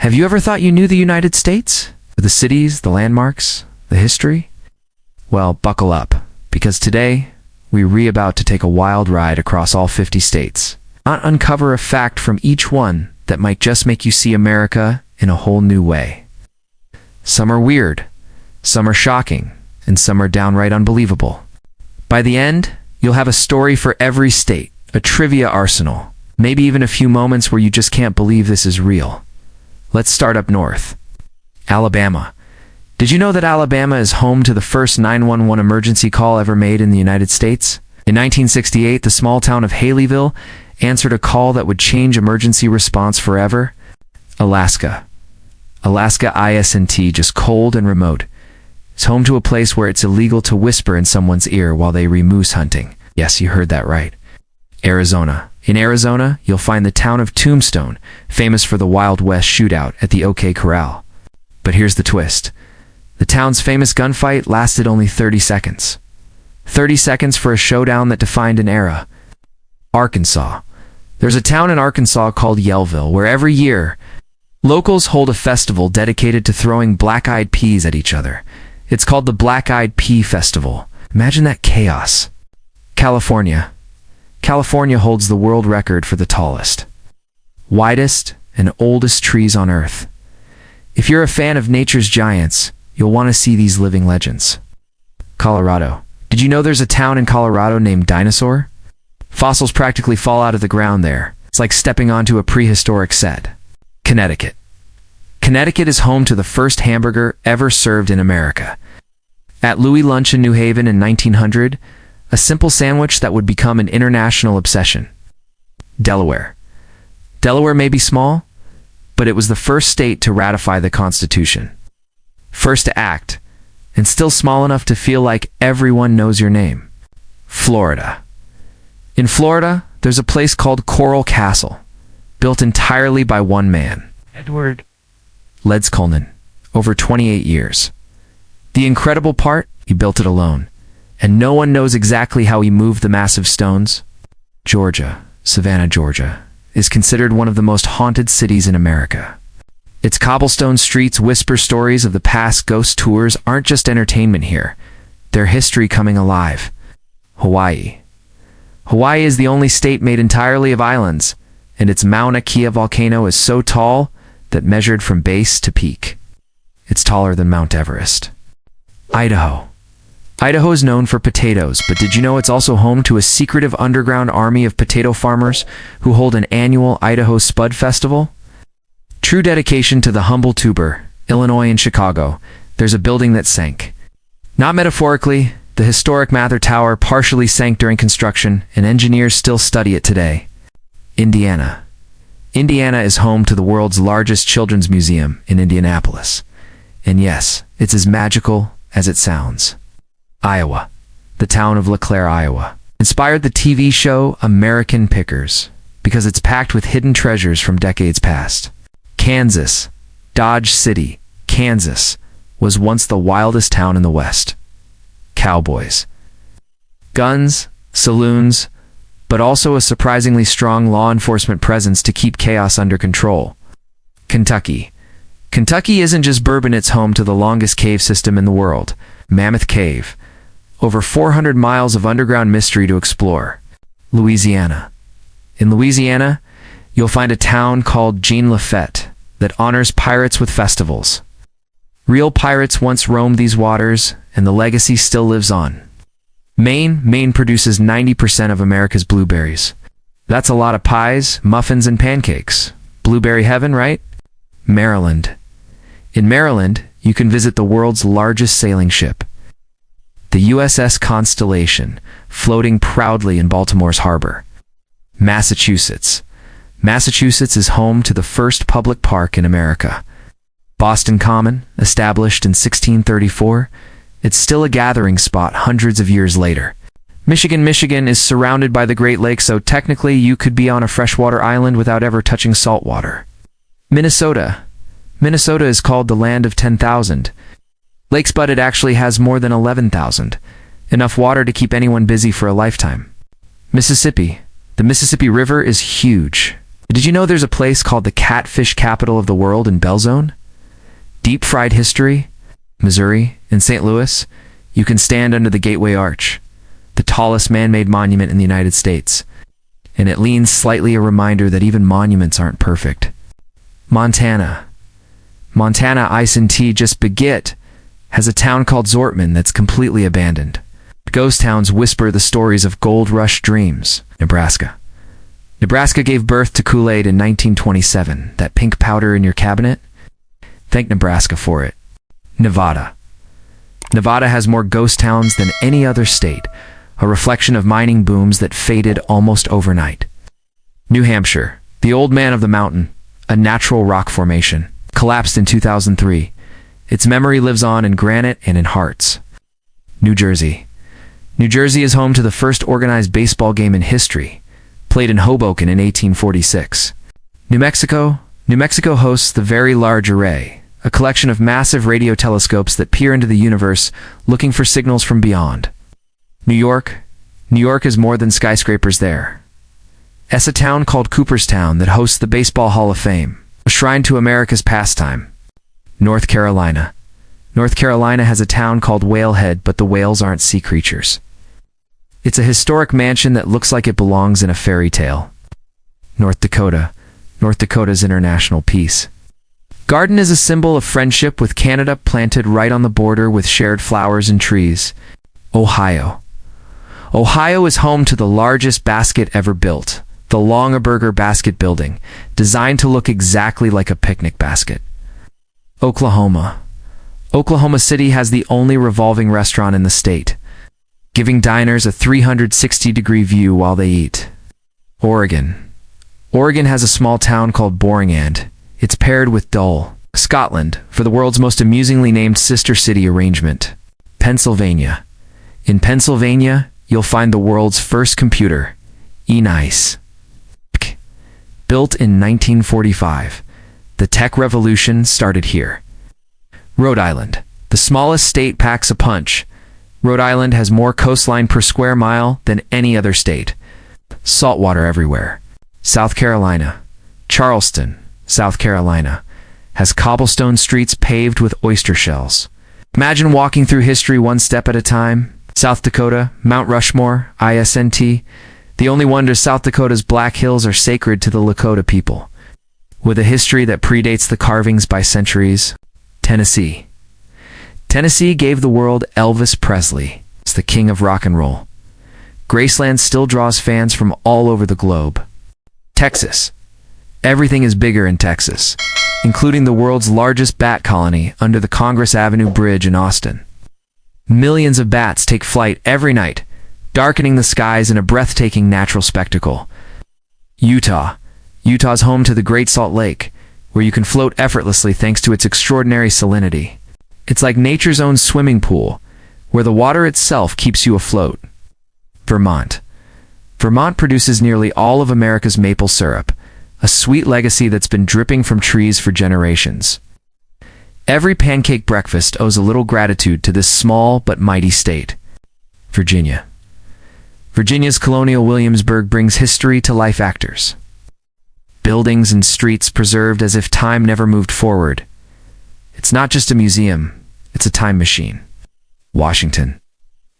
Have you ever thought you knew the United States? The cities, the landmarks, the history? Well, buckle up, because today, we're about to take a wild ride across all 50 states. Uncover a fact from each one that might just make you see America in a whole new way. Some are weird, some are shocking, and some are downright unbelievable. By the end, you'll have a story for every state, a trivia arsenal, maybe even a few moments where you just can't believe this is real. Let's start up north. Alabama. Did you know that Alabama is home to the first 911 emergency call ever made in the United States? In 1968, the small town of Haleyville answered a call that would change emergency response forever. Alaska. Alaska isn't just cold and remote. It's home to a place where it's illegal to whisper in someone's ear while they moose hunting. Yes, you heard that right. Arizona. In Arizona, you'll find the town of Tombstone, famous for the Wild West shootout at the OK Corral. But here's the twist. The town's famous gunfight lasted only 30 seconds. 30 seconds for a showdown that defined an era. Arkansas. There's a town in Arkansas called Yellville, where every year, locals hold a festival dedicated to throwing black-eyed peas at each other. It's called the Black-Eyed Pea Festival. Imagine that chaos. California. California holds the world record for the tallest, widest, and oldest trees on Earth. If you're a fan of nature's giants, you'll want to see these living legends. Colorado. Did you know there's a town in Colorado named Dinosaur? Fossils practically fall out of the ground there. It's like stepping onto a prehistoric set. Connecticut. Connecticut is home to the first hamburger ever served in America. At Louis Lunch in New Haven in 1900, a simple sandwich that would become an international obsession. Delaware. Delaware may be small, but it was the first state to ratify the Constitution. First to act, and still small enough to feel like everyone knows your name. Florida. In Florida, there's a place called Coral Castle, built entirely by one man, Edward Leedskalnin, over 28 years. The incredible part, he built it alone, and no one knows exactly how he moved the massive stones. Georgia, Savannah, Georgia, is considered one of the most haunted cities in America. Its cobblestone streets whisper stories of the past. Ghost tours aren't just entertainment here, they're history coming alive. Hawaii. Hawaii is the only state made entirely of islands, and its Mauna Kea volcano is so tall that measured from base to peak, it's taller than Mount Everest. Idaho. Idaho is known for potatoes, but did you know it's also home to a secretive underground army of potato farmers who hold an annual Idaho Spud Festival? True dedication to the humble tuber, Illinois and Chicago, there's a building that sank. Not metaphorically, the historic Mather Tower partially sank during construction, and engineers still study it today. Indiana. Indiana is home to the world's largest children's museum in Indianapolis. And yes, it's as magical as it sounds. Iowa. The town of LeClaire, Iowa, inspired the TV show American Pickers because it's packed with hidden treasures from decades past. Kansas. Dodge City, Kansas, was once the wildest town in the West. Cowboys. Guns, saloons, but also a surprisingly strong law enforcement presence to keep chaos under control. Kentucky. Kentucky isn't just bourbon, it's home to the longest cave system in the world, Mammoth Cave. Over 400 miles of underground mystery to explore. Louisiana. In Louisiana, you'll find a town called Jean Lafette that honors pirates with festivals. Real pirates once roamed these waters, and the legacy still lives on. Maine. Maine produces 90% of America's blueberries. That's a lot of pies, muffins, and pancakes. Blueberry heaven, right? Maryland. In Maryland, you can visit the world's largest sailing ship, the USS Constellation, floating proudly in Baltimore's harbor. Massachusetts. Massachusetts is home to the first public park in America. Boston Common, established in 1634, it's still a gathering spot hundreds of years later. Michigan is surrounded by the Great Lakes, so technically you could be on a freshwater island without ever touching salt water. Minnesota. Minnesota is called the land of 10,000 lakes, but it actually has more than 11,000, enough water to keep anyone busy for a lifetime. Mississippi. The Mississippi River is huge, Did you know there's a place called the catfish capital of the world in Belzone? Deep-fried history, Missouri, in St. Louis, you can stand under the Gateway Arch, the tallest man-made monument in the United States, and it leans slightly a reminder that even monuments aren't perfect. Montana. Montana ICE just Baguette has a town called Zortman that's completely abandoned. Ghost towns whisper the stories of gold rush dreams. Nebraska. Nebraska gave birth to Kool-Aid in 1927, that pink powder in your cabinet. Thank Nebraska for it. Nevada. Nevada has more ghost towns than any other state, a reflection of mining booms that faded almost overnight. New Hampshire. The Old Man of the Mountain, a natural rock formation, collapsed in 2003. Its memory lives on in granite and in hearts. New Jersey. New Jersey is home to the first organized baseball game in history, played in Hoboken in 1846. New Mexico. New Mexico hosts the Very Large Array, a collection of massive radio telescopes that peer into the universe looking for signals from beyond. New York. New York is more than skyscrapers there. It's a town called Cooperstown that hosts the Baseball Hall of Fame, a shrine to America's pastime. North Carolina. North Carolina has a town called Whalehead, but the whales aren't sea creatures. It's a historic mansion that looks like it belongs in a fairy tale. North Dakota. North Dakota's international peace. Garden is a symbol of friendship with Canada planted right on the border with shared flowers and trees. Ohio. Ohio is home to the largest basket ever built, the Longaberger Basket Building, designed to look exactly like a picnic basket. Oklahoma. Oklahoma City has the only revolving restaurant in the state, giving diners a 360-degree view while they eat. Oregon. Oregon has a small town called Boringand. It's paired with Dull, Scotland, for the world's most amusingly named sister city arrangement. Pennsylvania. In Pennsylvania, you'll find the world's first computer, ENIAC. Built in 1945. The tech revolution started here. Rhode Island. The smallest state packs a punch. Rhode Island has more coastline per square mile than any other state. Saltwater everywhere. South Carolina. Charleston, South Carolina, has cobblestone streets paved with oyster shells. Imagine walking through history one step at a time. South Dakota, Mount Rushmore, ISNT. The only wonder South Dakota's Black Hills are sacred to the Lakota people, with a history that predates the carvings by centuries. Tennessee. Tennessee gave the world Elvis Presley. It's the king of rock and roll. Graceland still draws fans from all over the globe. Texas. Everything is bigger in Texas, including the world's largest bat colony under the Congress Avenue Bridge in Austin. Millions of bats take flight every night, darkening the skies in a breathtaking natural spectacle. Utah. Utah's home to the Great Salt Lake, where you can float effortlessly thanks to its extraordinary salinity. It's like nature's own swimming pool, where the water itself keeps you afloat. Vermont. Vermont produces nearly all of America's maple syrup, a sweet legacy that's been dripping from trees for generations. Every pancake breakfast owes a little gratitude to this small but mighty state. Virginia. Virginia's Colonial Williamsburg brings history to life actors. Buildings and streets preserved as if time never moved forward. It's not just a museum, it's a time machine. Washington.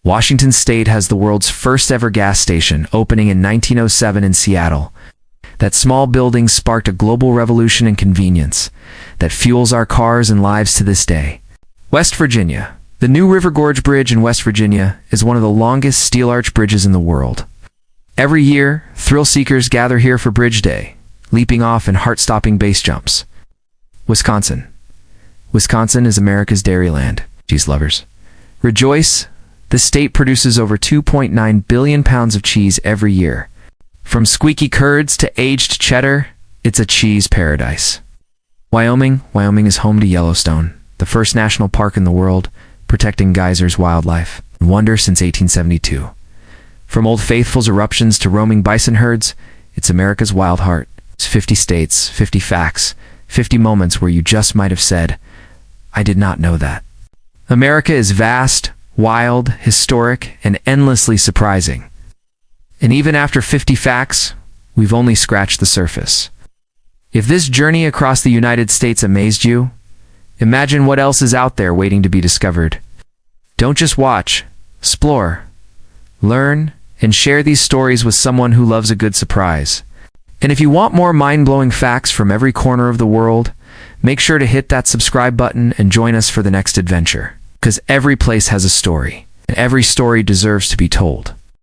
Washington State has the world's first ever gas station, opening in 1907 in Seattle. That small building sparked a global revolution in convenience that fuels our cars and lives to this day. West Virginia. The new River Gorge Bridge in West Virginia is one of the longest steel arch bridges in the world. Every year, thrill seekers gather here for Bridge Day, leaping off in heart-stopping base jumps. Wisconsin. Wisconsin is America's dairyland. Cheese lovers, rejoice! The state produces over 2.9 billion pounds of cheese every year. From squeaky curds to aged cheddar, it's a cheese paradise. Wyoming. Wyoming is home to Yellowstone, the first national park in the world, protecting geysers wildlife. Wonder since 1872. From Old Faithful's eruptions to roaming bison herds, it's America's wild heart. It's 50 states, 50 facts, 50 moments where you just might have said, I did not know that. America is vast, wild, historic, and endlessly surprising. And even after 50 facts, we've only scratched the surface. If this journey across the United States amazed you, imagine what else is out there waiting to be discovered. Don't just watch, explore, learn, and share these stories with someone who loves a good surprise. And if you want more mind-blowing facts from every corner of the world, make sure to hit that subscribe button and join us for the next adventure. Because every place has a story, and every story deserves to be told.